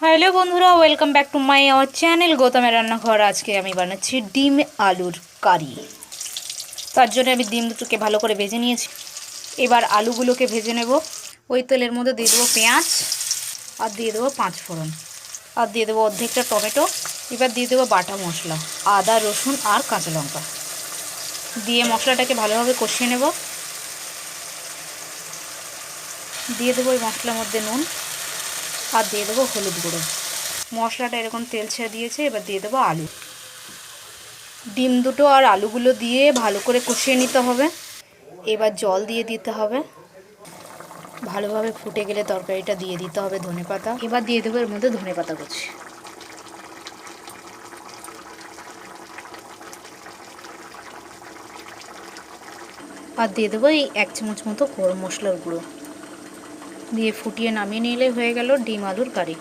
Hello বন্ধুরা, welcome back to my our channel গৌতমের রান্নাঘর। আজকে আমি বানাচ্ছি ডিম আলুর কারি। তার জন্য আমি ডিম দুটোকে ভালো করে ভেজে নিয়েছি। এবার আলুগুলোকে ভেজে নেব। ওই তেলের মধ্যে দিয়ে দেবো পেঁয়াজ, আর দিয়ে দেবো 5 ফোড়ন, আর দিয়ে দেবো অর্ধেকটা টমেটো। এবার দিয়ে দেবো বাটা মশলা, আদা রসুন আর কাঁচা লঙ্কা দিয়ে মশলাটাকে ভালোভাবে কষিয়ে নেব। দিয়ে দেবো এই মশলার মধ্যে নুন, আর দিয়ে দেবো হলুদ গুঁড়ো। মশলাটা এরকম তেল ছেড়ে দিয়েছে। এবার দিয়ে দেবো আলু। ডিম দুটো আর আলুগুলো দিয়ে ভালো করে কষিয়ে নিতে হবে। এবার জল দিয়ে দিতে হবে। ভালোভাবে ফুটে গেলে তরকারিটা দিয়ে দিতে হবে ধনেপাতা। এবার দিয়ে দেবো এর মধ্যে ধনেপাতা কুচি, আর দিয়ে দেবো এই 1 চামচ মতো গরম মশলার গুঁড়ো। দিয়ে ফুটিয়ে নামিয়ে নিলে হয়ে গেল ডিম আলুর কারি।